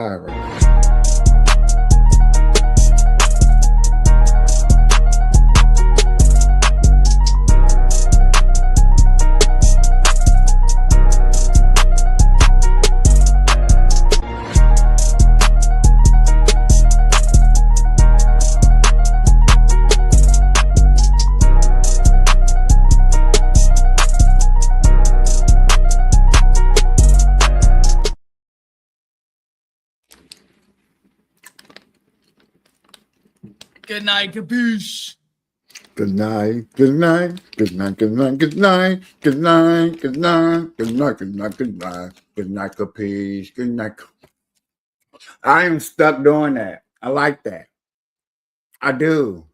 All right. Good night, Kapeash. Good night, good night, good night, good night, good night, good night, good night, good night, good night, good night, good night, Kapeash, good night. I am stuck doing that. I like that. I do.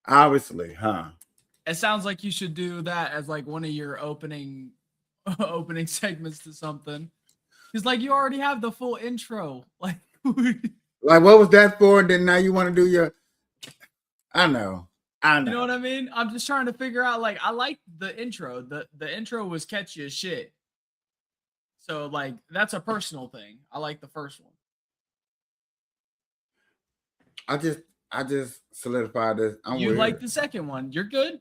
Obviously, huh? It sounds like you should do that as like one of your opening opening segments to something. Because like you already have the full intro. Like Like, what was that for? Then now you want to do your. I know. I know. You know what I mean? I'm just trying to figure out. Like, I like the intro. The intro was catchy as shit. So like that's a personal thing. I like the first one. I just solidified this. I'm You weird. like the second one. You're good.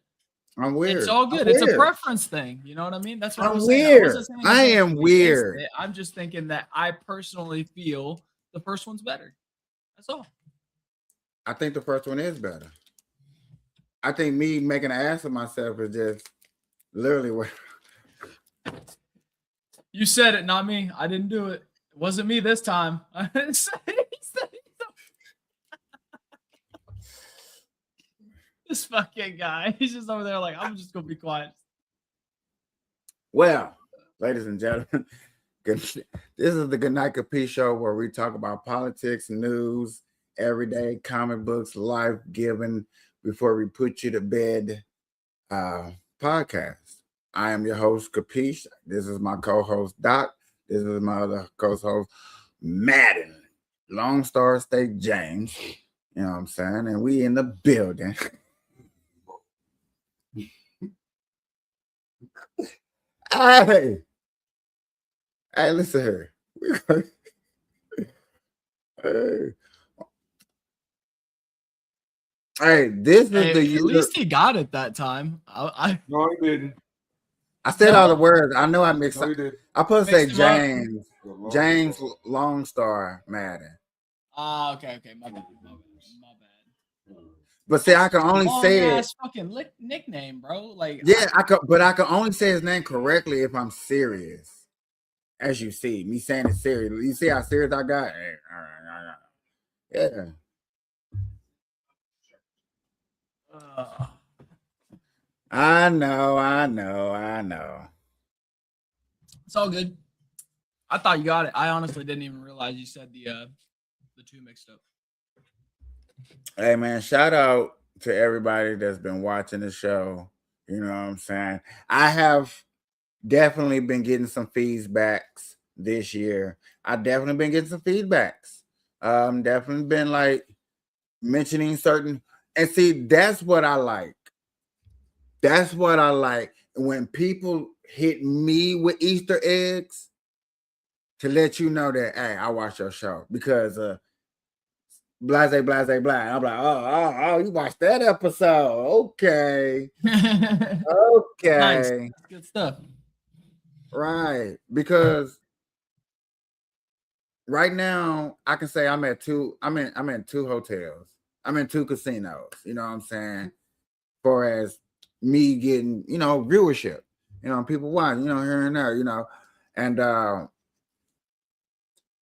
I'm weird. It's all good. It's a preference thing. You know what I mean? That's what I'm I'm weird. saying. I am weird. I'm just thinking that I personally feel the first one's better. That's all. I think the first one is better. I think me making an ass of myself is just literally what. You said it, not me. I didn't do it. It wasn't me this time. I didn't say it. This fucking guy. He's just over there like, I'm just gonna be quiet. Well, ladies and gentlemen, this is the Good Night Kapeash show where we talk about politics, news, everyday comic books, life giving before we put you to bed podcast. I am your host, Kapeash. This is my co-host, Doc. This is my other co-host, Madden, Lone Star State James. You know what I'm saying? And we in the building. Hey, listen here. Hey, this is the At least he got it that time. No, he didn't. I said all the words. I know I mixed No, he up. didn't. I supposed to say Mixed him up. James Lone Star Madden. Okay. My bad. But see, I can only say it. Fucking nickname, bro. Like, Yeah, I can only say his name correctly if I'm serious. As you see, me saying it serious. You see how serious I got? Yeah. I know. It's all good. I thought you got it. I honestly didn't even realize you said the two mixed up. Hey man, shout out to everybody that's been watching the show. You know what I'm saying? I have definitely been getting some feedbacks this year. I definitely been getting some feedbacks. Definitely been like mentioning certain, and see, that's what I like. That's what I like when people hit me with Easter eggs to let you know that, hey, I watched your show because blase. I'm like, oh, you watched that episode. Okay. Okay. Nice. That's good stuff. Right. Because right now I can say I'm in two hotels. I'm in two casinos. You know what I'm saying? For as me getting, viewership. People watch, here and there, and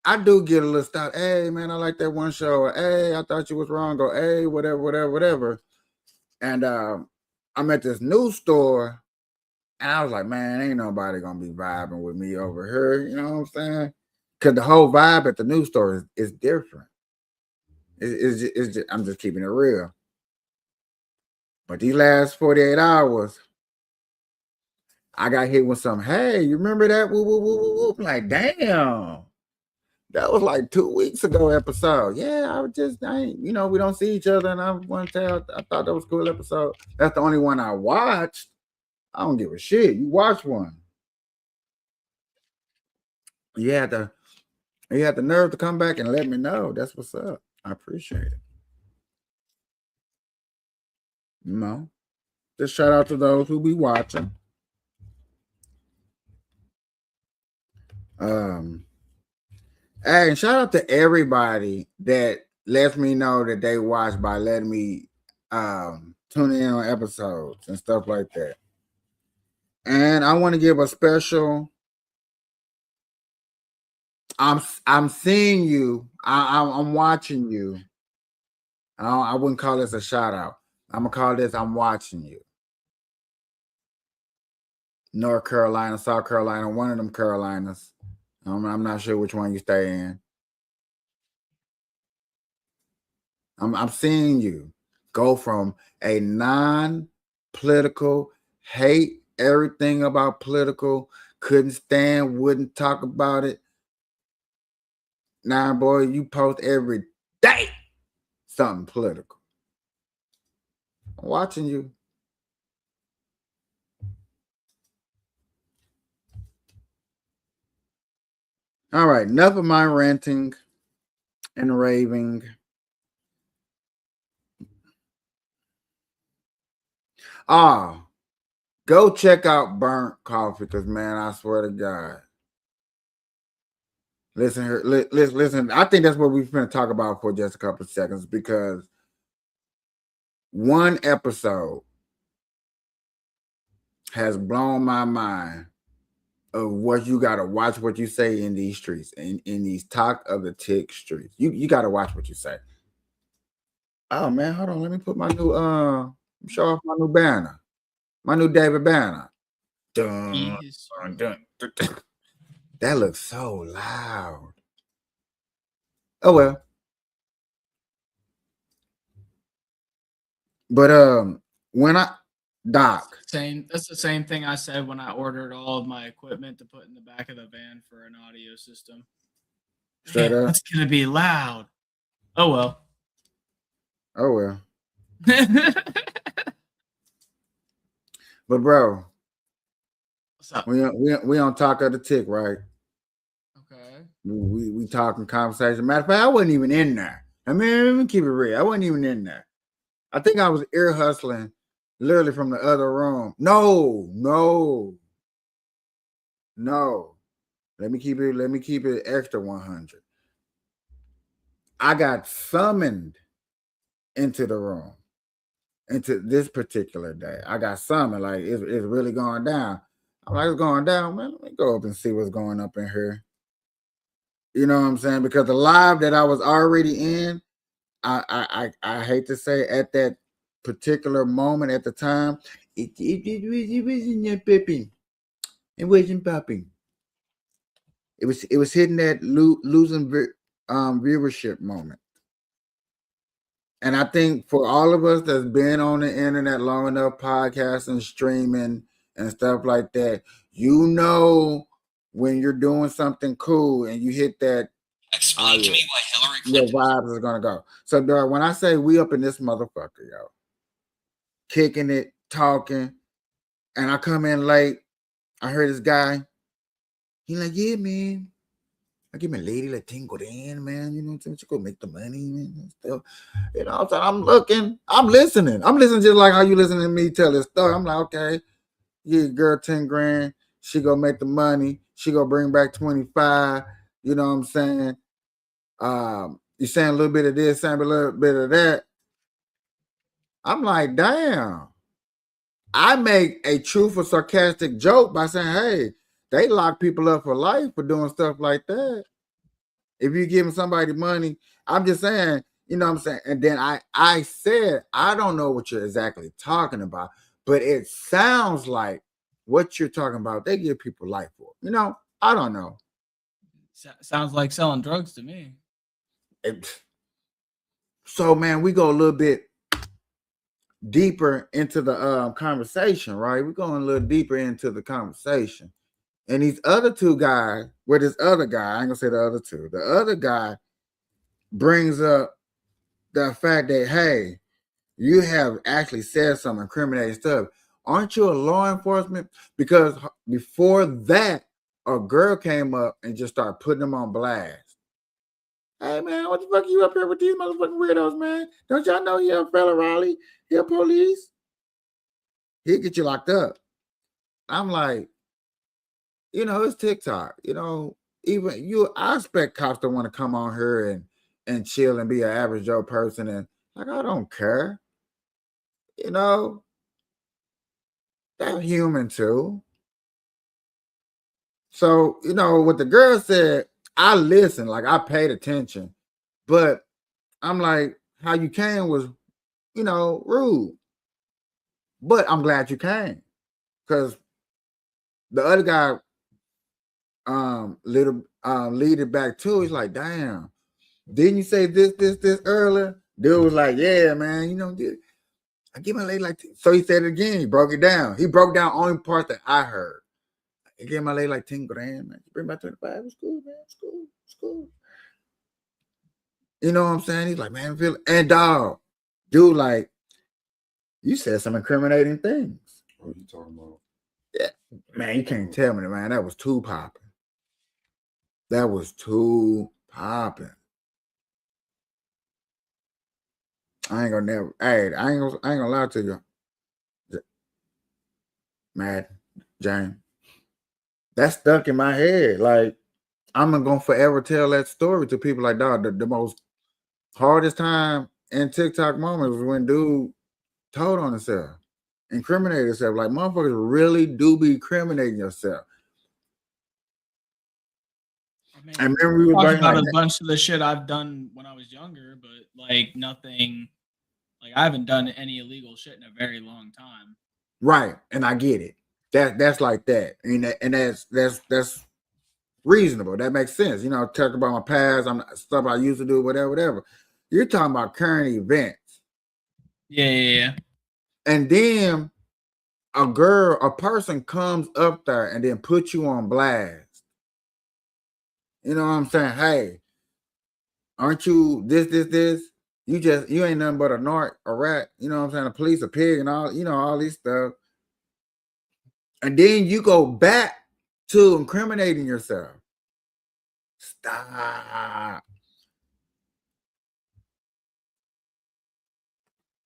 I do get a little stuff. Hey, man, I like that one show. Hey, I thought you was wrong. Or hey, whatever. And I'm at this news store, and I was like, man, ain't nobody gonna be vibing with me over here. You know what I'm saying? Because the whole vibe at the news store is different. It's just, I'm just keeping it real. But these last 48 hours, I got hit with some, hey, you remember that? Woo, woo, woo, woo, woo. I'm like, damn. That was like 2 weeks ago episode. Yeah, we don't see each other, and I want to tell. I thought that was a cool episode. That's the only one I watched. I don't give a shit. You watch one. You had He had the nerve to come back and let me know. That's what's up. I appreciate it. You know, just shout out to those who be watching. Hey, and shout out to everybody that lets me know that they watch by letting me tune in on episodes and stuff like that. And I want to give a special. I'm seeing you. I'm watching you. I wouldn't call this a shout out. I'm gonna call this I'm watching you. North Carolina, South Carolina, one of them Carolinas. I'm not sure which one you stay in. I'm seeing you go from a non-political, hate everything about political, couldn't stand, wouldn't talk about it. Now, boy, you post every day something political. I'm watching you. All right, enough of my ranting and raving. Go check out Burnt Coffee, because man, I swear to God. Listen here, listen. I think that's what we've been talking about for just a couple of seconds, because one episode has blown my mind of what you gotta watch what you say in these streets, in these talk of the tick streets. You gotta watch what you say. Oh man, hold on. Let me put my new show off my new banner. My new David banner. Dun, dun, dun, dun, dun. That looks so loud. Oh well. But when I Doc. That's the same thing I said when I ordered all of my equipment to put in the back of the van for an audio system. Straight up. It's gonna be loud. Oh well. Oh well. But bro, what's up? We on talk of the tick, right? Okay. We talking conversation. Matter of fact, I wasn't even in there. I mean, let me keep it real. I wasn't even in there. I think I was ear hustling literally from the other room. No. Let me keep it extra 100. I got summoned into the room, into this particular day. I got summoned, like it's really going down. I'm like, it's going down, man. Let me go up and see what's going up in here. You know what I'm saying? Because the live that I was already in, I hate to say at that particular moment at the time, it wasn't popping. It wasn't popping. It was hitting that losing viewership moment. And I think for all of us that's been on the internet long enough, podcasting, streaming, and stuff like that, you know when you're doing something cool and you hit that. Explain to me why Hillary Your Clinton. vibes are gonna go. So, dog, when I say we up in this motherfucker, yo, kicking it, talking, and I come in late, I heard this guy. He like, yeah, man. I give my lady like 10 grand, man. You know what I'm saying? She go make the money, man. And stuff. You know what I'm saying? I'm looking, I'm listening. I'm listening just like how you listening to me tell this story. I'm like, okay, yeah, girl, 10 grand. She go make the money. She go bring back 25. You know what I'm saying? You saying a little bit of this, saying a little bit of that. I'm like, damn. I make a truthful, sarcastic joke by saying, hey, they lock people up for life for doing stuff like that. If you giving somebody money, I'm just saying, you know what I'm saying? And then I said, I don't know what you're exactly talking about, but it sounds like what you're talking about, they give people life for. You know, I don't know. Sounds like selling drugs to me. So, man, we go a little bit deeper into the conversation, right? We're going a little deeper into the conversation. And these other two guys, this other guy, I ain't gonna say the other two, the other guy brings up the fact that, hey, you have actually said some incriminating stuff. Aren't you a law enforcement? Because before that, a girl came up and just started putting them on blast. Hey man, what the fuck you up here with these motherfucking weirdos, man? Don't y'all know you're a fella Raleigh? You're police? He'll get you locked up. I'm like, it's TikTok. Even I expect cops to want to come on here and chill and be an average Joe person, and like I don't care. They're human too. So, what the girl said, I listened, like I paid attention, but I'm like, how you came was, rude. But I'm glad you came, because the other guy lead it back too. He's like, damn, didn't you say this earlier? Dude was like, yeah, man, I give my lady like so he said it again. He broke it down. He broke down only part that I heard. I gave my lady like 10 grand, man. Bring back 25. It's cool, man. It's cool. It's cool. You know what I'm saying? He's like, man, and dog, dude, like, you said some incriminating things. What are you talking about? Yeah, man, you can't tell me, man. That was too popping. That was too popping. I ain't gonna never. Hey, I ain't gonna lie to you, Matt, James. That's stuck in my head. Like, I'm gonna forever tell that story to people. Like, dog, the most hardest time in TikTok moments was when dude told on himself, incriminated himself. Like, motherfuckers really do be incriminating yourself. I mean, I remember we were talking about like a bunch of the shit I've done when I was younger, but like nothing. Like I haven't done any illegal shit in a very long time. Right, and I get it. That's like that, and that's reasonable. That makes sense. Talk about my past, stuff I used to do, whatever. You're talking about current events. Yeah. And then a person comes up there and then puts you on blast. You know what I'm saying? Hey, aren't you this? You ain't nothing but a narc, a rat. You know what I'm saying? A police, a pig, and all these stuff. And then you go back to incriminating yourself. Stop.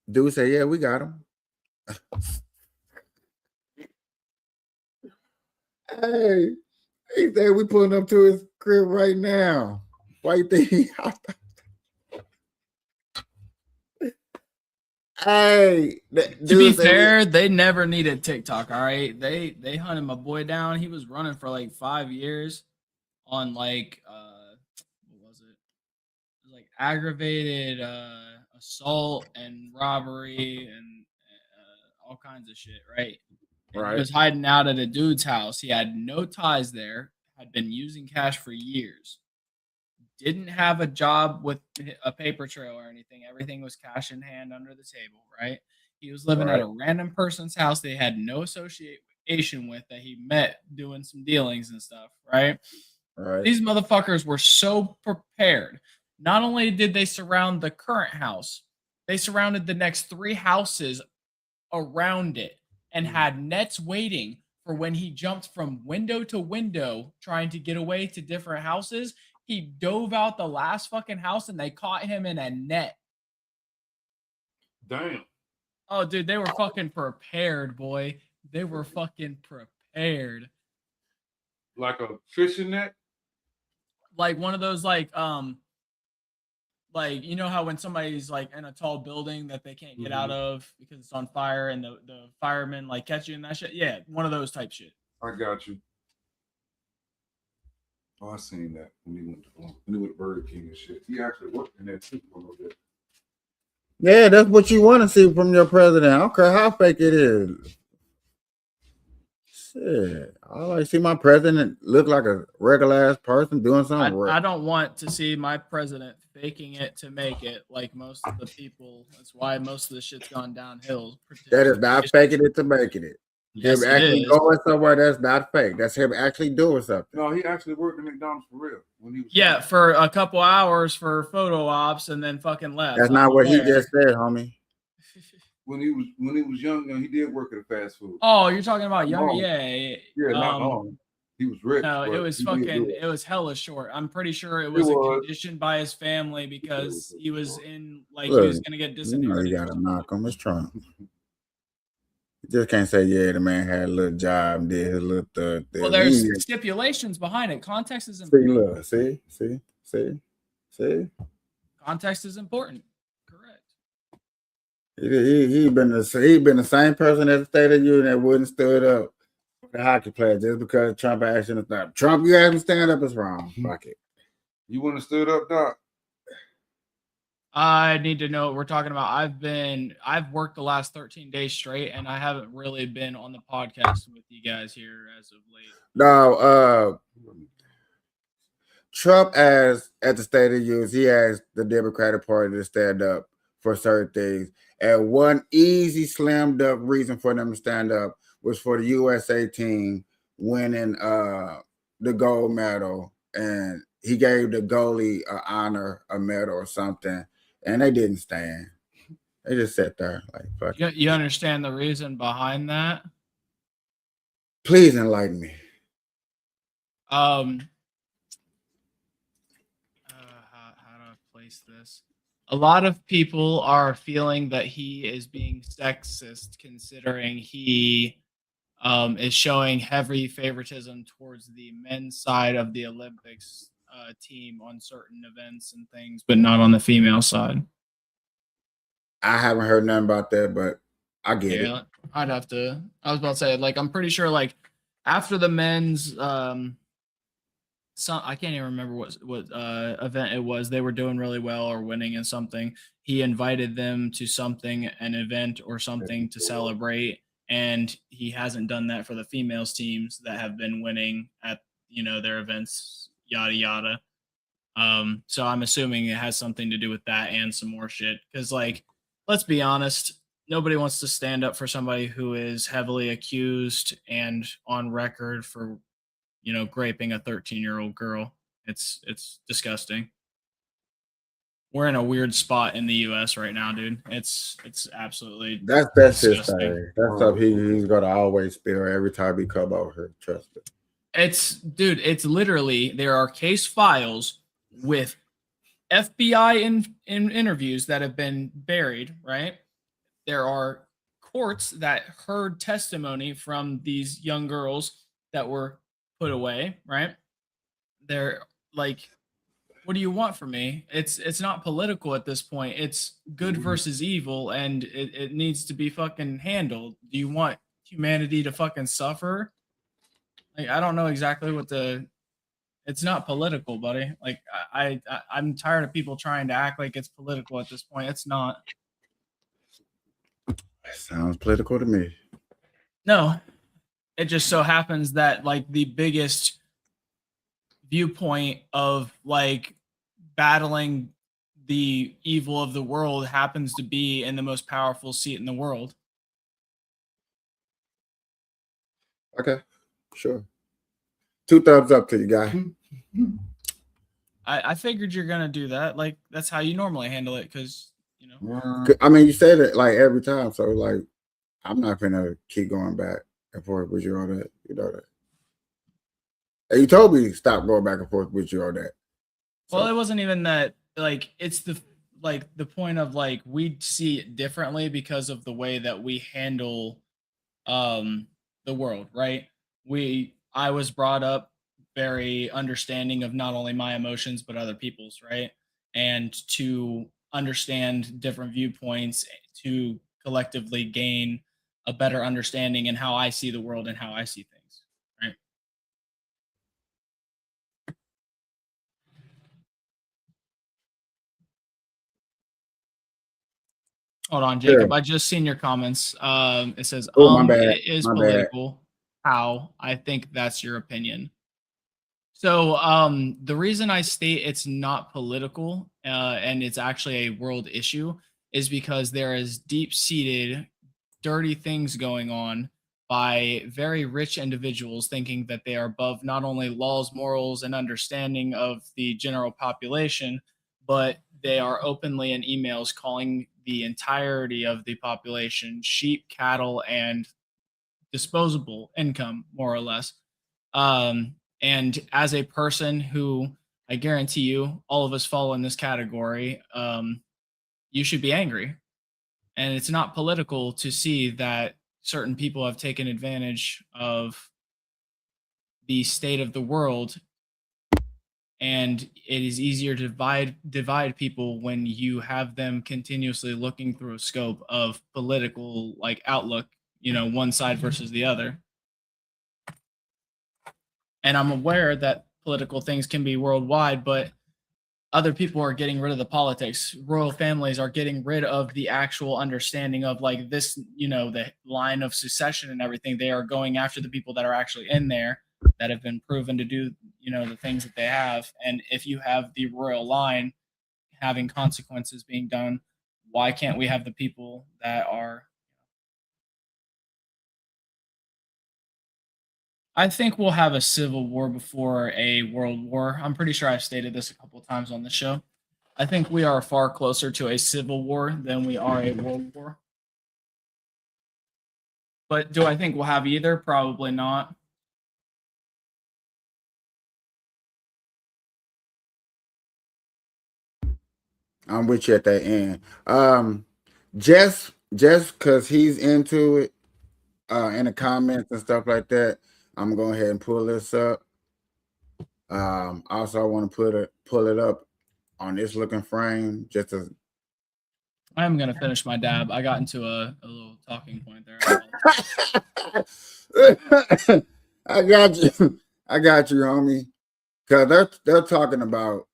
Dude say, yeah, we got him. Hey, he said we pulling up to his crib right now. Why you think he Hey, To be fair, they never needed TikTok. All right, they hunted my boy down. He was running for like 5 years on like what was it? It was like aggravated assault and robbery and all kinds of shit. Right. And right. He was hiding out at a dude's house. He had no ties there. Had been using cash for years. Didn't have a job with a paper trail or anything. Everything was cash in hand under the table, right? He was living at a random person's house they had no association with that he met doing some dealings and stuff, right? Right. These motherfuckers were so prepared. Not only did they surround the current house, they surrounded the next 3 houses around it and had nets waiting for when he jumped from window to window trying to get away to different houses. He dove out the last fucking house and they caught him in a net. Damn. Oh, dude, they were fucking prepared, boy. They were fucking prepared. Like a fishing net? Like one of those like you know how when somebody's like in a tall building that they can't get out of because it's on fire and the firemen like catch you in that shit? Yeah, one of those type shit. I got you. Oh, I seen that when he went to Burger King and shit. He actually worked in that too for a little bit. Yeah, that's what you want to see from your president. I don't care how fake it is. Shit, I like to see my president look like a regular ass person doing something. I don't want to see my president faking it to make it like most of the people. That's why most of the shit's gone downhill. That is not faking it to making it. Yes, him actually is. going somewhere that's not fake. That's him actually doing something. No, he actually worked at McDonald's for real when he was. Yeah, for a couple hours for photo ops and then fucking left. That's not what he just said, homie. When he was young, he did work at a fast food. Oh, you're talking about young? Yeah. Yeah, not long. He was rich. No, it but was he did do fucking. it. It was hella short. I'm pretty sure it was a was. condition by his family because he was in like he Look, was gonna get you know you disinherited. gotta knock him. It's Trump. You just can't say, yeah, the man had a little job, did his little thug Well, thing. there's stipulations behind it. Context is See, important. look, see. Context is important. Correct. He been the same person at the State of the Union that wouldn't stood up for the hockey player just because Trump asked him to stand up. Trump, you asked him to stand up, it's wrong. Fuck it. You wouldn't have stood up, Doc. I need to know what we're talking about. I've worked the last 13 days straight, and I haven't really been on the podcast with you guys here as of late. No, Trump asked at the State of the Union, he asked the Democratic Party to stand up for certain things. And one easy slam dunk reason for them to stand up was for the USA team winning the gold medal. And he gave the goalie a medal or something. And they didn't stand. They just sat there like, fuck. You understand the reason behind that? Please enlighten me. How do I place this? A lot of people are feeling that he is being sexist, considering he is showing heavy favoritism towards the men's side of the Olympics team on certain events and things, but not on the female side. I haven't heard nothing about that, but I get it. I'd have to. I was about to say, like, I'm pretty sure, like, after the men's, I can't even remember what event it was. They were doing really well or winning in something. He invited them to something, an event or something to celebrate, and he hasn't done that for the females teams that have been winning at their events. Yada yada. So I'm assuming it has something to do with that and some more shit. Because, like, let's be honest, nobody wants to stand up for somebody who is heavily accused and on record for, graping a 13-year-old girl. It's disgusting. We're in a weird spot in the U.S. right now, dude. It's absolutely that's his thing. That's stuff he's gonna always spill every time he come over here. Trust me. It's literally, there are case files with FBI in interviews that have been buried, right? There are courts that heard testimony from these young girls that were put away, right? They're like, what do you want from me? It's not political at this point. It's good versus evil, and it needs to be fucking handled. Do you want humanity to fucking suffer? Like, I don't know exactly what it's not political, buddy. Like, I'm tired of people trying to act like it's political at this point. It's not. Sounds political to me. No, it just so happens that, like, the biggest viewpoint of, like, battling the evil of the world happens to be in the most powerful seat in the world. Okay, sure. 2 thumbs up to you, guy. I figured you're gonna do that. Like, that's how you normally handle it, because I mean, you said it like every time, so like, I'm not gonna keep going back and forth with you on that. You know that. And you told me to stop going back and forth with you on that. Well, it wasn't even that. Like, it's the point of, like, we see it differently because of the way that we handle the world, right? I was brought up very understanding of not only my emotions but other people's, right? And to understand different viewpoints to collectively gain a better understanding in how I see the world and how I see things, right? Hold on, Jacob. Sure. I just seen your comments. It says, Oh, my bad. it is My bad. political. How? I think that's your opinion. So, the reason I state it's not political, and it's actually a world issue, is because there is deep-seated, dirty things going on by very rich individuals thinking that they are above not only laws, morals, and understanding of the general population, but they are openly in emails calling the entirety of the population sheep, cattle, and disposable income, more or less. And as a person who, I guarantee you, all of us fall in this category, you should be angry. And it's not political to see that certain people have taken advantage of the state of the world, and it is easier to divide people when you have them continuously looking through a scope of political like outlook, one side versus the other. And I'm aware that political things can be worldwide, but other people are getting rid of the politics. Royal families are getting rid of the actual understanding of like this, the line of succession and everything. They are going after the people that are actually in there that have been proven to do, the things that they have. And if you have the royal line having consequences being done, why can't we have the people that are? I think we'll have a civil war before a world war. I'm pretty sure I've stated this a couple of times on the show. I think we are far closer to a civil war than we are a world war. But do I think we'll have either? Probably not. I'm with you at that end. Just because he's into it, in the comments and stuff like that, I'm going to go ahead and pull this up. Also, I want to pull it up on this looking frame just as. I'm going to finish my dab. I got into a little talking point there. I got you, homie. Because they're talking about,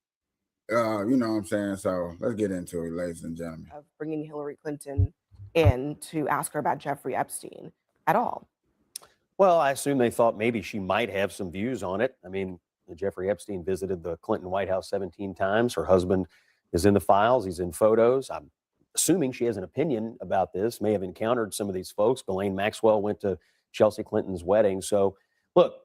you know what I'm saying? So let's get into it, ladies and gentlemen. Of bringing Hillary Clinton in to ask her about Jeffrey Epstein at all. Well, I assume they thought maybe she might have some views on it. I mean, Jeffrey Epstein visited the Clinton White House 17 times. Her husband is in the files. He's in photos. I'm assuming she has an opinion about this, may have encountered some of these folks. Ghislaine Maxwell went to Chelsea Clinton's wedding. So, look,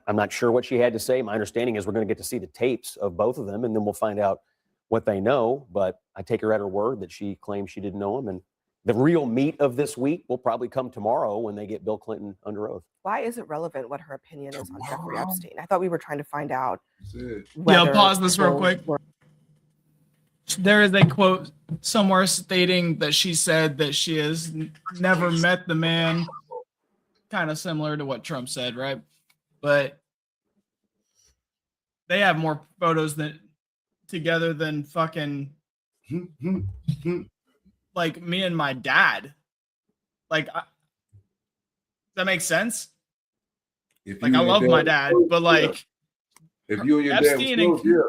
I'm not sure what she had to say. My understanding is we're going to get to see the tapes of both of them, and then we'll find out what they know. But I take her at her word that she claims she didn't know him. And the real meat of this week will probably come tomorrow when they get Bill Clinton under oath. Why is it relevant what her opinion is on Jeffrey Epstein? I thought we were trying to find out. Yeah, pause this real quick. There is a quote somewhere stating that she said that she has never met the man, kind of similar to what Trump said, right? But they have more photos together than fucking like me and my dad. Like, does that make sense? Like, I love my dad, but like, if you and your Epstein dad was close, yeah.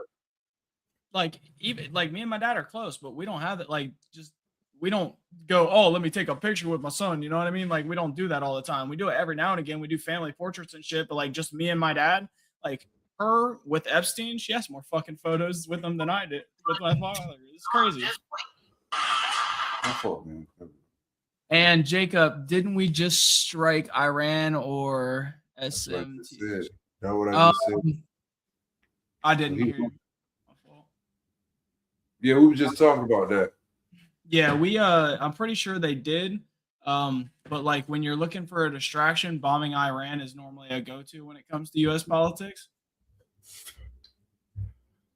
Like, even like me and my dad are close, but we don't have it. Like, just we don't go, oh, let me take a picture with my son. You know what I mean? Like, we don't do that all the time. We do it every now and again. We do family portraits and shit, but like just me and my dad, like her with Epstein, she has more fucking photos with him than I did with my father. It's crazy. My fault, man. And Jacob, didn't we just strike Iran or SMT? That's what I just said. I didn't hear you. Yeah, we were just talking about that. Yeah, I'm pretty sure they did. But like when you're looking for a distraction, bombing Iran is normally a go-to when it comes to US politics.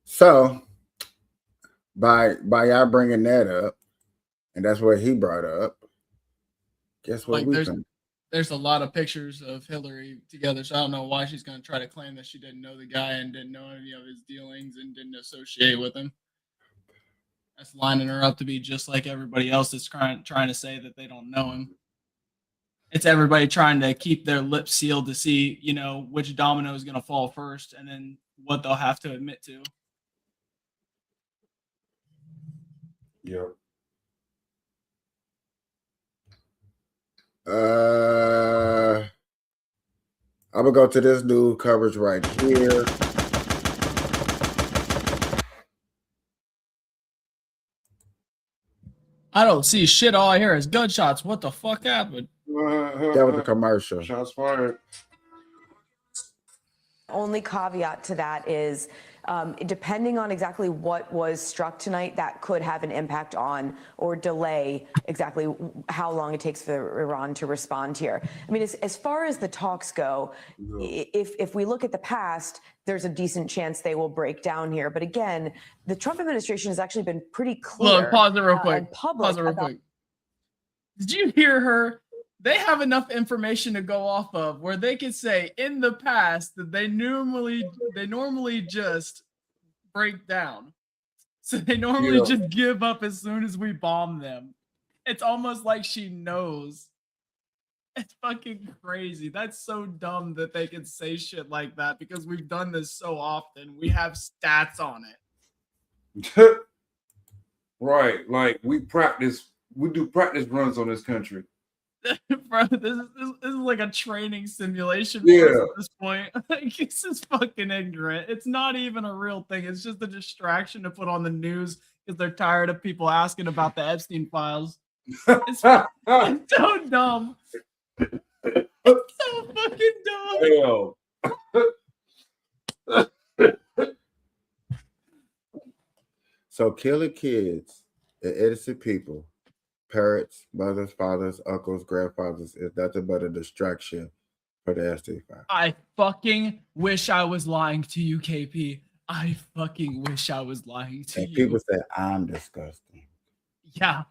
So by y'all bringing that up, and that's what he brought up, guess what Like there's a lot of pictures of Hillary together, so I don't know why she's going to try to claim that she didn't know the guy and didn't know any of his dealings and didn't associate with him. That's lining her up to be just like everybody else that's trying to say that they don't know him. It's everybody trying to keep their lips sealed to see, which domino is going to fall first and then what they'll have to admit to. Yeah. I'm gonna go to this dude coverage right here. I don't see shit. All I hear is gunshots. What the fuck happened? That was a commercial. Shots fired. Only caveat to that is depending on exactly what was struck tonight, that could have an impact on or delay exactly how long it takes for Iran to respond here. I mean, as far as the talks go, if we look at the past, there's a decent chance they will break down here. But again, the Trump administration has actually been pretty clear. Look, pause it real quick. And public Pause it real quick. Did you hear her? They have enough information to go off of where they could say in the past that they normally just break down. So they normally just give up as soon as we bomb them. It's almost like she knows. It's fucking crazy. That's so dumb that they can say shit like that because we've done this so often. We have stats on it. Right. Like we do practice runs on this country. Bro, this is like a training simulation for us at this point. Like, this is fucking ignorant. It's not even a real thing. It's just a distraction to put on the news because they're tired of people asking about the Epstein files. It's so dumb. It's so fucking dumb. So killing kids and innocent people, parents, mothers, fathers, uncles, grandfathers, is nothing but a distraction for the Epstein file. I fucking wish I was lying to you, KP. I fucking wish I was lying to you. People say I'm disgusting. Yeah.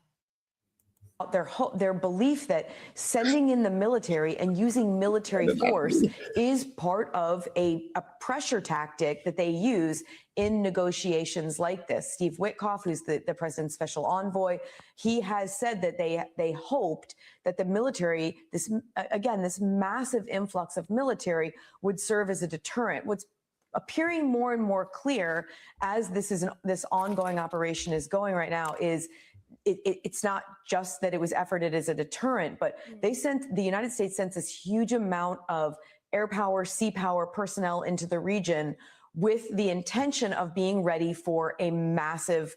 Their belief that sending in the military and using military force is part of a pressure tactic that they use in negotiations like this. Steve Witkoff, who's the president's special envoy, he has said that they hoped that the military, this massive influx of military, would serve as a deterrent. What's appearing more and more clear as this ongoing operation is going right now is it's not just that it was efforted as a deterrent, but the United States sent this huge amount of air power, sea power personnel into the region with the intention of being ready for a massive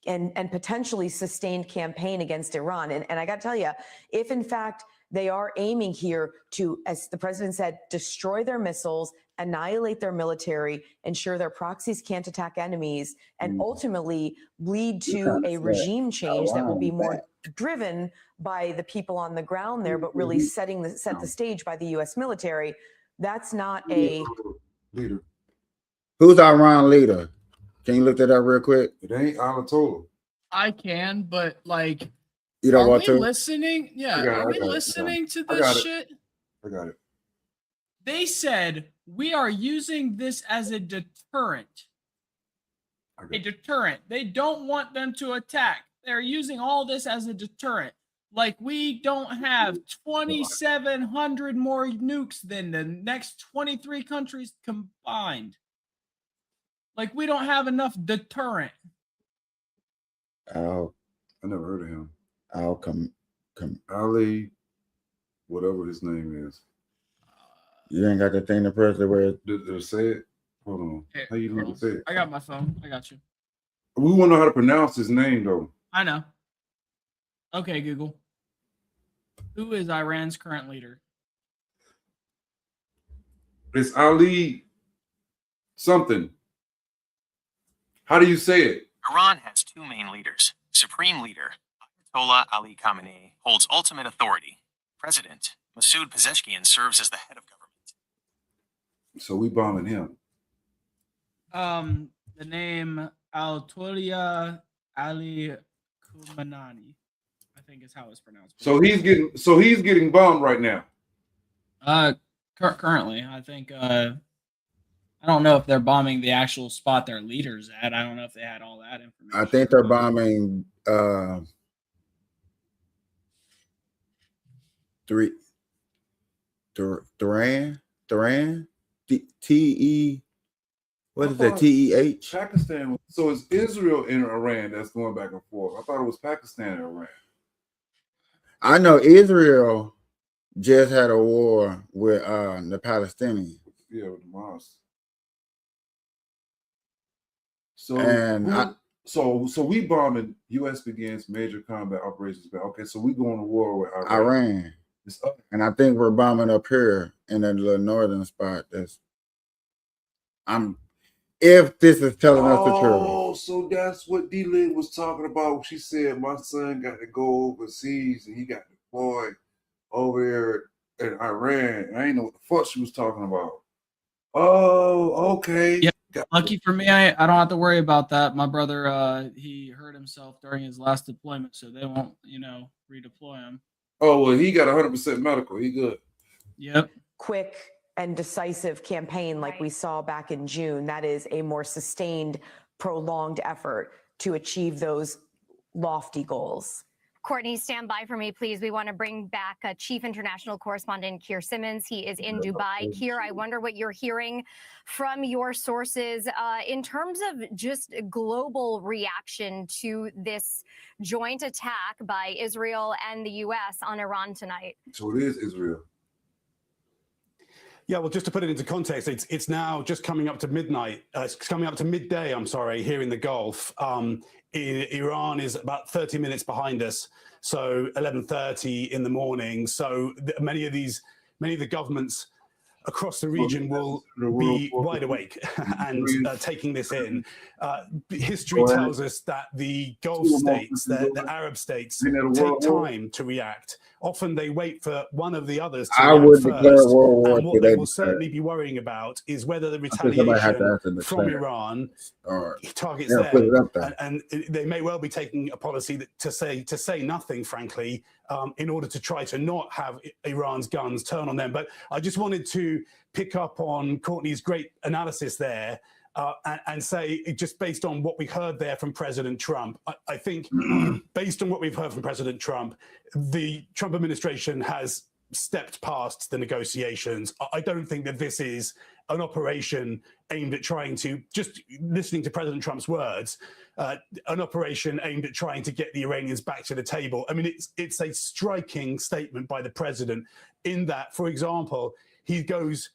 and potentially sustained campaign against Iran. And I got to tell you, if in fact they are aiming here to, as the president said, destroy their missiles, annihilate their military, ensure their proxies can't attack enemies, and ultimately lead to a regime change that will be more driven by the people on the ground there, but really set the stage by the U.S. military. That's not a leader. Who's our Iran leader? Can you look that up real quick? It ain't Ayatollah. I can, but like, you don't want to listening? Yeah, are we listening to this shit? I got it. They said we are using this as a deterrent. A deterrent. They don't want them to attack. They're using all this as a deterrent. Like we don't have 2,700 more nukes than the next 23 countries combined. Like we don't have enough deterrent. I never heard of him. Ali, whatever his name is. You ain't got the thing to press it where Did it say it? Hold on. Here, How you need to say it? I got my phone. I got you. We want to know how to pronounce his name though. I know. Okay, Google. Who is Iran's current leader? It's Ali something. How do you say it? Iran has two main leaders. Supreme leader, Ayatollah Ali Khamenei, holds ultimate authority. President, Masoud Pezeshkian, serves as the head of government. So we bombing him. The name Ayatollah Ali Khamenei, I think is how it's pronounced. So he's getting bombed right now. Currently, I think I don't know if they're bombing the actual spot their leader's at. I don't know if they had all that information. I think they're bombing Tehran, T-E, what is that, T-E-H? Pakistan. So it's Israel and Iran that's going back and forth. I thought it was Pakistan and Iran. I know Israel just had a war with the Palestinians. Yeah, with the mosque. So we bombing. U.S. begins major combat operations. Okay, so we going to war with Iran. And I think we're bombing up here in that little northern spot. if this is telling us the truth. Oh, so that's what D-Lynn was talking about. She said my son got to go overseas and he got deployed over there in Iran. I ain't know what the fuck she was talking about. Oh, okay. Yeah. Got- Lucky for me, I don't have to worry about that. My brother, he hurt himself during his last deployment, so they won't, redeploy him. Oh, well, he got 100% medical. He good. Yep. Quick and decisive campaign like we saw back in June. That is a more sustained, prolonged effort to achieve those lofty goals. Courtney, stand by for me, please. We want to bring back Chief International Correspondent Keir Simmons. He is in Dubai. Keir, I wonder what you're hearing from your sources in terms of just global reaction to this joint attack by Israel and the U.S. on Iran tonight. So it is Israel. Yeah, well, just to put it into context, it's now just coming up to midnight. It's coming up to midday, I'm sorry, here in the Gulf. Iran is about 30 minutes behind us, so 11:30 in the morning. So many of the governments across the region will be wide awake and taking this in. History tells us that the Gulf states, the Arab states, take time to react. Often they wait for one of the others to react first. And what they will certainly be worrying about is whether the retaliation from Iran targets them. And they may well be taking a policy to say nothing, frankly, in order to try to not have Iran's guns turn on them. But I just wanted to pick up on Courtney's great analysis there and say, just based on what we heard there from President Trump, I think based on what we've heard from President Trump, the Trump administration has stepped past the negotiations. I don't think that this is an operation aimed at trying to, just listening to President Trump's words, an operation aimed at trying to get the Iranians back to the table. I mean, it's a striking statement by the president in that, for example, he goes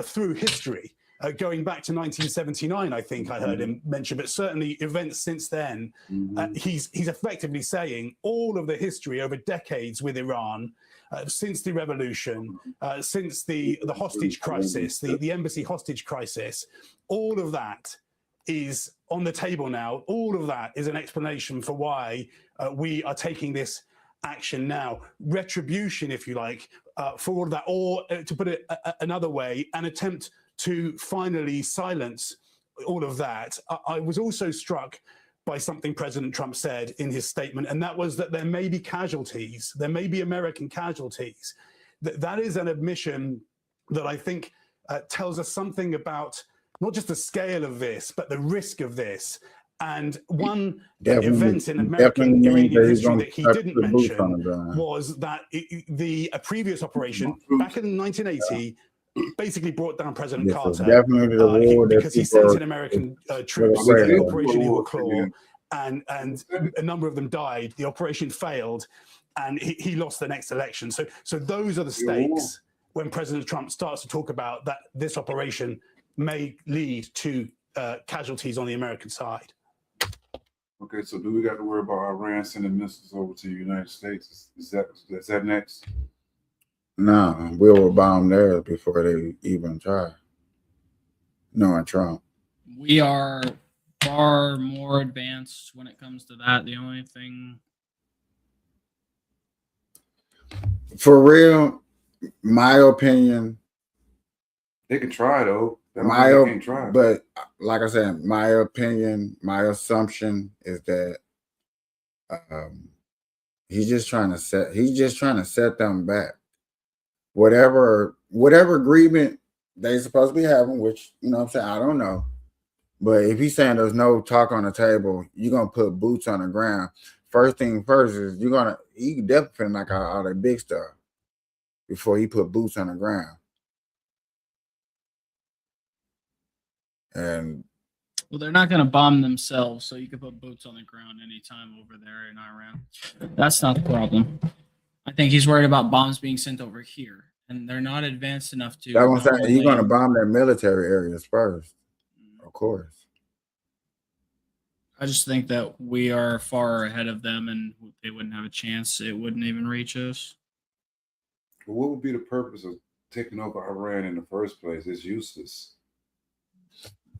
through history, going back to 1979, I think I heard him mention, but certainly events since then. He's effectively saying all of the history over decades with Iran, since the revolution, since the hostage crisis, the embassy hostage crisis, all of that is on the table now. All of that is an explanation for why we are taking this action now. Retribution, if you like, for all of that, or to put it another way, an attempt to finally silence all of that. I was also struck by something President Trump said in his statement, and that was that there may be casualties, there may be American casualties. That is an admission that I think tells us something about not just the scale of this, but the risk of this. And one event in American Iranian history that he didn't mention was that the previous operation back in 1980 basically brought down President Carter because he sent in American troops, Operation Eagle Claw, and a number of them died. The operation failed, and he lost the next election. So those are the stakes when President Trump starts to talk about that this operation may lead to casualties on the American side. Okay, so do we got to worry about Iran sending missiles over to the United States? Is that next? No, we will bomb theirs before they even try. Knowing Trump. We are far more advanced when it comes to that. The only thing... For real, my opinion... They can try, though. They can't try. But like I said, my opinion, my assumption is that he's just trying to set them back. Whatever agreement they supposed to be having, which, you know what I'm saying, I don't know. But if he's saying there's no talk on the table, you're gonna put boots on the ground. First thing first is he definitely knock out all that big stuff before he put boots on the ground. And well, they're not going to bomb themselves, so you can put boots on the ground anytime over there in Iran. That's not the problem. I think he's worried about bombs being sent over here, and they're not advanced enough to... That's what I'm saying. He's going to bomb their military areas first, of course. I just think that we are far ahead of them, and they wouldn't have a chance. It wouldn't even reach us. But what would be the purpose of taking over Iran in the first place? It's useless.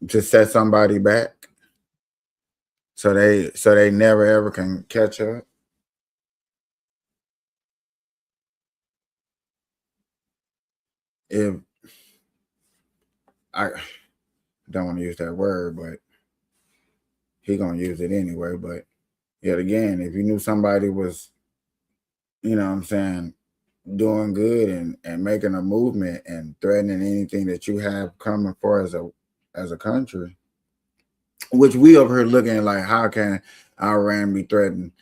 to set somebody back, so they never ever can catch up. If I don't want to use that word, but he gonna use it anyway. But yet again, if you knew somebody was, you know what I'm saying, doing good and making a movement and threatening anything that you have coming for as a country, which we over here looking at like, how can Iran be threatening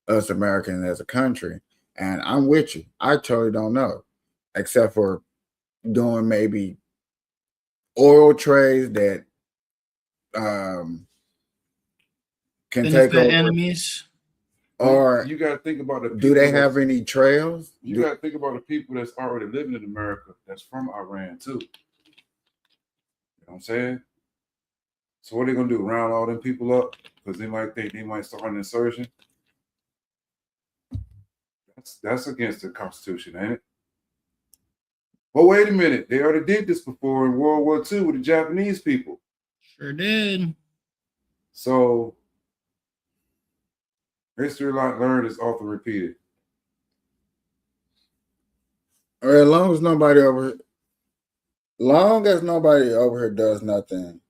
us Americans as a country? And I'm with you. I totally don't know, except for doing maybe oil trades that can Then if take the over. enemies, Or you got to think about the people. Do they have any trails? You got to think about the people that's already living in America that's from Iran too. You know what I'm saying? So what are they gonna do? Round all them people up because they might think they might start an insurrection? That's against the Constitution, ain't it? But wait a minute, they already did this before in World War II with the Japanese people. sure did. So history learned is often repeated. Or as long as nobody over here does nothing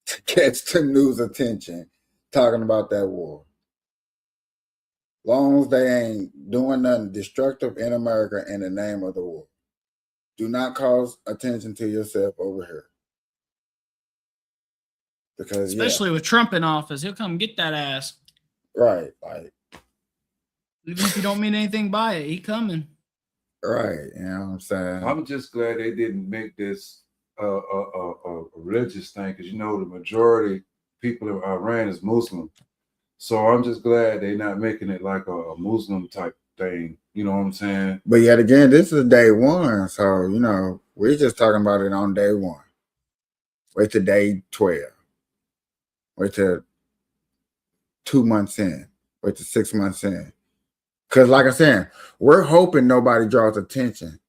to catch the news attention talking about that war. Long as they ain't doing nothing destructive in America in the name of the war. Do not cause attention to yourself over here. Because Especially with Trump in office, he'll come get that ass. right, like Even if you don't mean anything by it, he coming. right, you know what I'm saying? I'm just glad they didn't make this a religious thing because you know the majority people in Iran is Muslim. So I'm just glad they're not making it like a Muslim type thing. You know what I'm saying? But yet again, this is day one, so you know we're just talking about it on day one. Wait till day 12. Wait till 2 months in. Wait till 6 months in. Because like I said, we're hoping nobody draws attention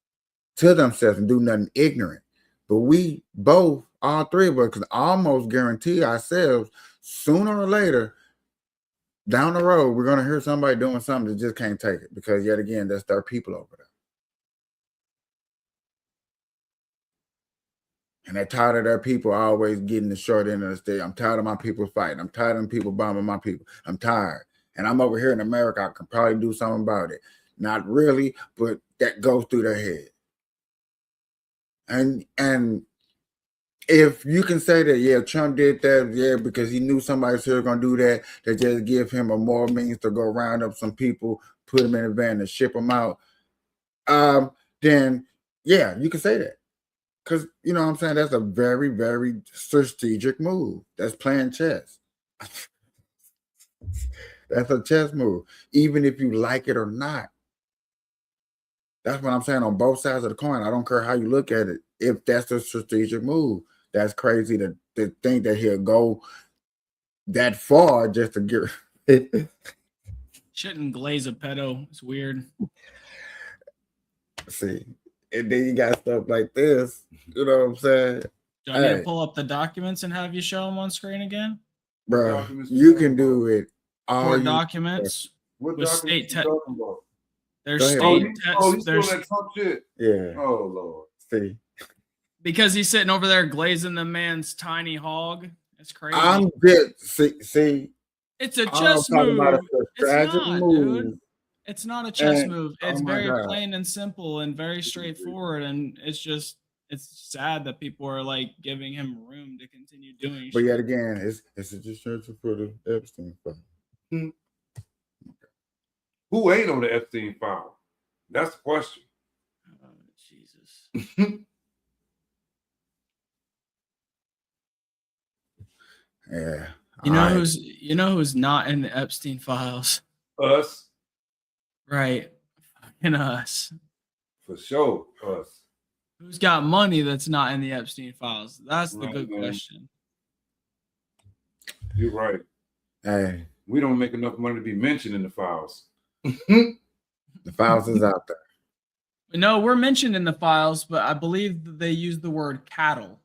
to themselves and do nothing ignorant. But we both, all three of us, can almost guarantee ourselves sooner or later down the road, we're going to hear somebody doing something that just can't take it. Because yet again, that's their people over there. And they're tired of their people always getting the short end of the stick. I'm tired of my people fighting. I'm tired of them people bombing my people. I'm tired. And I'm over here in America. I can probably do something about it. Not really, but that goes through their head. And if you can say that, yeah, Trump did that, yeah, because he knew somebody's here going to do that, they just give him a more means to go round up some people, put them in a van and ship them out, then, yeah, you can say that. Because, you know what I'm saying, that's a very, very strategic move. That's playing chess. That's a chess move, even if you like it or not. That's what I'm saying on both sides of the coin. I don't care how you look at it. If that's a strategic move, that's crazy to think that he'll go that far just to get. Shouldn't glaze a pedo. It's weird. See, and then you got stuff like this. You know what I'm saying? Do I need to pull up the documents and have you show them on screen again? Bro, you can do it. All documents. What with documents state you talking about? There's Go ahead. state He's there's doing that Trump shit. Yeah. Oh Lord. See, because he's sitting over there glazing the man's tiny hog. It's crazy. I'm good. See, it's a I'm chess talking move. about a It's strategic not, move. dude. It's not a chess And- move. oh It's my very God. plain and simple and very straightforward. And it's sad that people are like giving him room to continue doing But shit. yet again, it's a distraction for the Epstein file. Who ain't on the Epstein file? That's the question. Oh, Jesus. Yeah. You know All right. who's not in the Epstein files? Us, Right. Fucking us. for sure. Us. Who's got money that's not in the Epstein files? That's the Right, good man. question. You're right. Hey, We don't make enough money to be mentioned in the files. the files is out there. No, we're mentioned in the files, but I believe that they use the word cattle.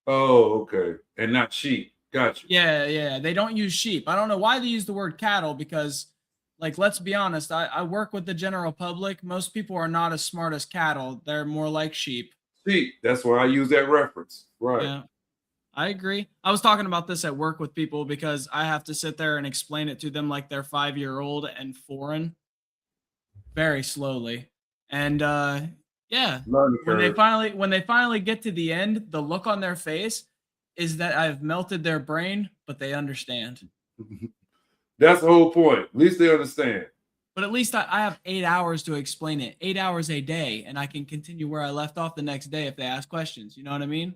Oh, okay. And not sheep. Gotcha. Yeah. They don't use sheep. I don't know why they use the word cattle because, like, let's be honest. I work with the general public. Most people are not as smart as cattle. They're more like sheep. Sheep. That's why I use that reference. Right. Yeah, I agree. I was talking about this at work with people because I have to sit there and explain it to them like they're 5-year-old and foreign, very slowly. And yeah, Learning when curve. they finally get to the end, the look on their face is that I've melted their brain, but they understand. That's the whole point. At least they understand. But at least I have 8 hours to explain it, 8 hours a day, and I can continue where I left off the next day if they ask questions. You know what I mean?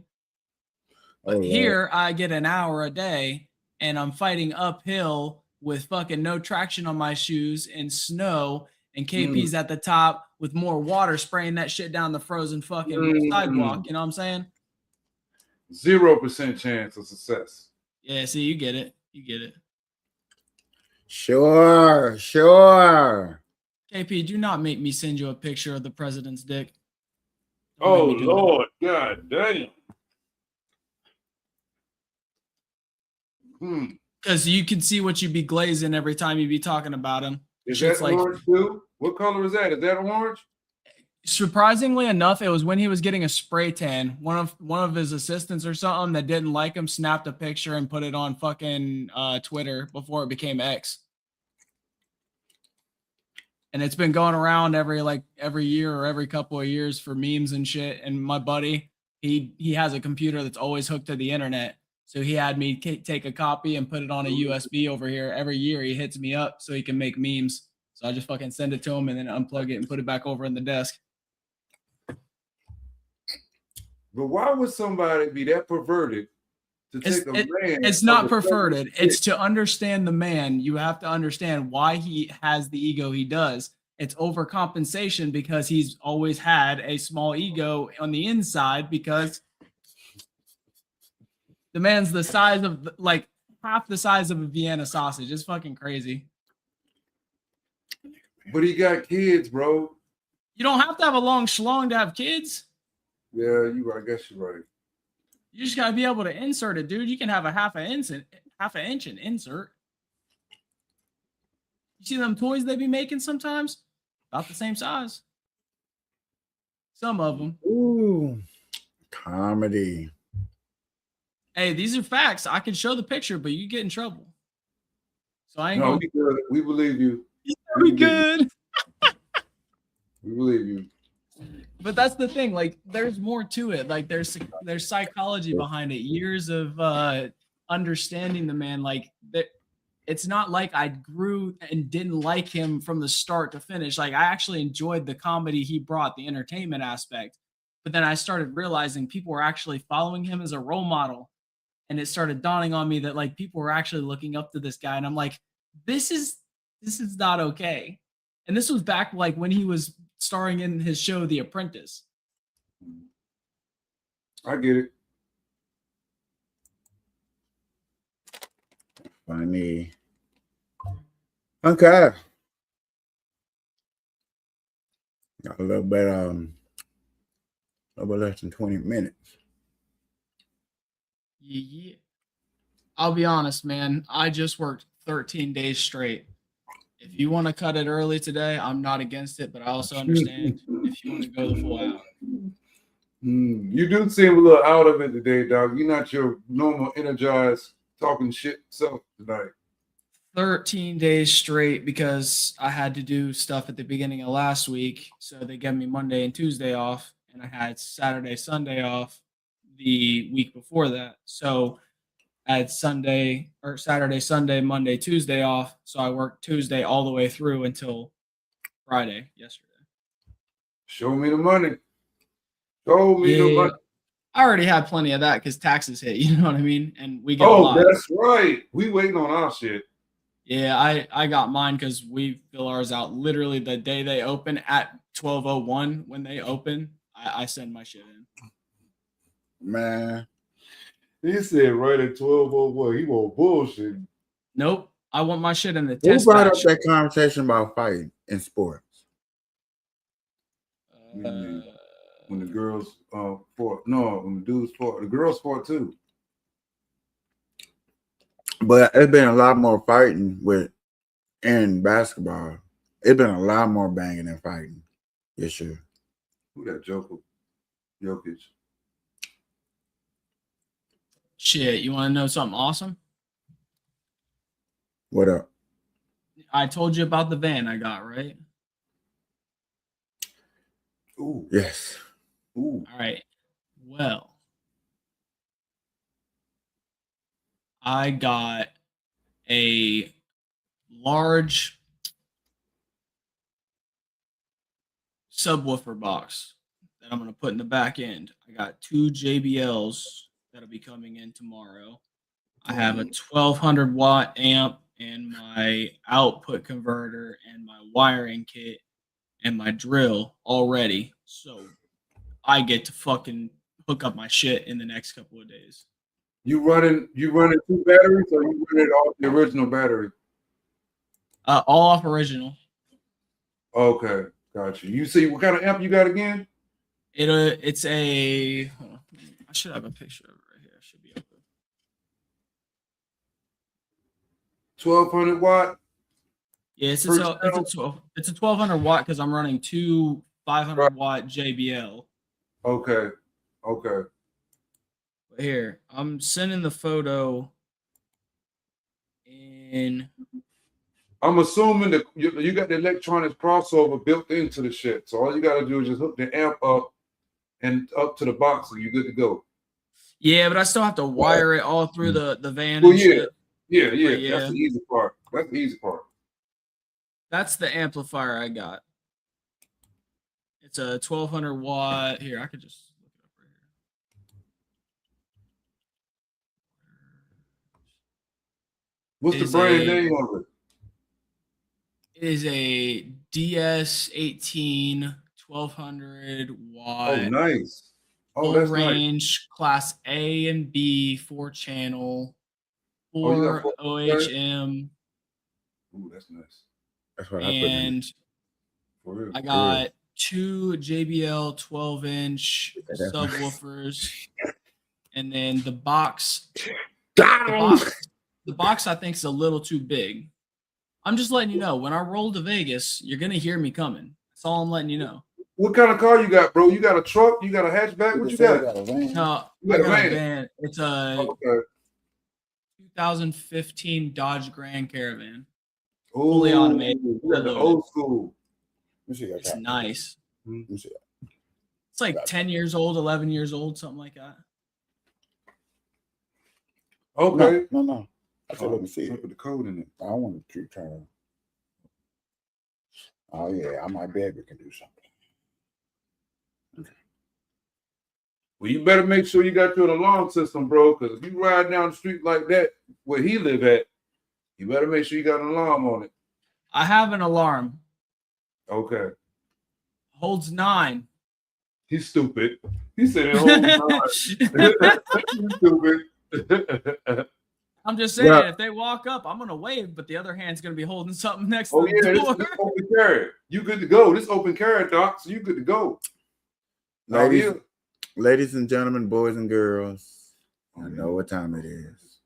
But Oh, yeah. here I get an hour a day and I'm fighting uphill with fucking no traction on my shoes and snow, and KP's at the top with more water spraying that shit down the frozen fucking sidewalk. You know what I'm saying? 0% chance of success. Yeah, see, you get it. You get it. Sure. KP, do not make me send you a picture of the president's dick. Oh, Lord. God damn. Because you can see what you be glazing every time you be talking about him. Is that orange too? What color is that? Is that orange? Surprisingly enough, it was when he was getting a spray tan. One of his assistants or something that didn't like him snapped a picture and put it on fucking Twitter before it became X. And it's been going around every year or every couple of years for memes and shit. And my buddy, he has a computer that's always hooked to the internet. So he had me take a copy and put it on a USB over here. Every year he hits me up so he can make memes. So I just fucking send it to him and then unplug it and put it back over in the desk. But why would somebody be that perverted to take a man? It's not perverted. It's to understand the man. You have to understand why he has the ego he does. It's overcompensation because he's always had a small ego on the inside because the man's the size of like half the size of a Vienna sausage. It's fucking crazy. But he got kids, bro. You don't have to have a long schlong to have kids. Yeah, I guess you're right. You just gotta be able to insert it, dude. You can have a half an inch and insert. You see them toys they be making sometimes? About the same size. Some of them. Ooh, comedy. Hey, these are facts. I can show the picture, but you get in trouble. So I ain't No, gonna... we believe you. We good. We believe you. But that's the thing. Like, there's more to it. Like, there's psychology behind it. Years of understanding the man. Like, it's not like I grew and didn't like him from the start to finish. Like, I actually enjoyed the comedy he brought, the entertainment aspect. But then I started realizing people were actually following him as a role model. And it started dawning on me that, like, people were actually looking up to this guy. And I'm like, this is not okay. And this was back, like, when he was starring in his show, The Apprentice. I get it. Funny. Okay. Got a little bit less than 20 minutes. Yeah. I'll be honest, man. I just worked 13 days straight. If you want to cut it early today, I'm not against it, but I also understand if you want to go the full hour. You do seem a little out of it today, dog. You're not your normal energized talking shit self tonight. 13 days straight because I had to do stuff at the beginning of last week. So they gave me Monday and Tuesday off, and I had Saturday, Sunday off the week before that. So I had Saturday, Sunday, Monday, Tuesday off. So I worked Tuesday all the way through until Friday yesterday. Show me the money. Show me the money. I already had plenty of that because taxes hit. You know what I mean? And we get a lot. That's right. We waiting on our shit. Yeah, I got mine because we fill ours out literally the day they open at 12:01. When they open, I send my shit in. Man. He said right at 12:01. He won't bullshit. Nope. I want my shit in the Who test brought up batch. that conversation about fighting in sports? when the girls fought. No, when the dudes fought. The girls fought too. But it's been a lot more fighting in basketball. It's been a lot more banging than fighting. Yes, sure. Who that Jokic? Shit, you want to know something awesome? What up? I told you about the van I got, right? Ooh. Yes. Ooh. All right. Well, I got a large subwoofer box that I'm going to put in the back end. I got 2 JBLs that'll be coming in tomorrow. I have a 1200 watt amp and my output converter and my wiring kit and my drill all ready. So I get to fucking hook up my shit in the next couple of days. You running 2 batteries, or you running it off the original battery? All off original. Okay, got you. You see what kind of amp you got again? It's a. Hold on, I should have a picture of it right here. It should be up there. 1200 watt. Yeah, it's a 1200 watt because I'm running 2 500 watt JBL. Okay. But here, I'm sending the photo in. I'm assuming that you got the electronics crossover built into the shit. So all you got to do is just hook the amp up and up to the box, and you're good to go. Yeah, but I still have to wire it all through the van. Well, and yeah. shit. Yeah. That's the easy part. That's the amplifier I got. It's a 1200 watt. Here, I could just look it up right here. What's the brand name of it? It is a DS18 1200 watt. Oh, nice. Full range, class A and B, 4-channel, 4 OHM. Ooh, that's nice. That's what And I got 2 JBL 12-inch subwoofers, and then the box. The box I think is a little too big. I'm just letting you know. When I roll to Vegas, you're gonna hear me coming. That's all I'm letting you know. What kind of car you got, bro? You got a truck? You got a hatchback? What you got? No, You I got got a a van. It's a 2015 Dodge Grand Caravan. Fully automated. The old school. It's nice. Mm-hmm. It's like 10 years old, 11 years old, something like that. Okay. No. I said, let me see. Put the code in it. I don't want to keep trying. Oh yeah, I might be able to do something. Okay. Well, you better make sure you got your alarm system, bro. Because if you ride down the street like that, where he live at, you better make sure you got an alarm on it. I have an alarm. Okay. Holds 9. He's stupid. He said it holds 9. He's stupid. I'm just saying, if they walk up, I'm gonna wave, but the other hand's gonna be holding something next to the door. This open carry. You good to go. This open carry, Doc. So you good to go. Ladies and gentlemen, boys and girls, I know what time it is.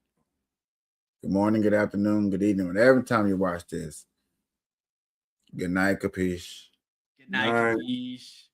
Good morning, good afternoon, good evening. Whatever time you watch this. Good night, Kapeash. Good night, Kapeash.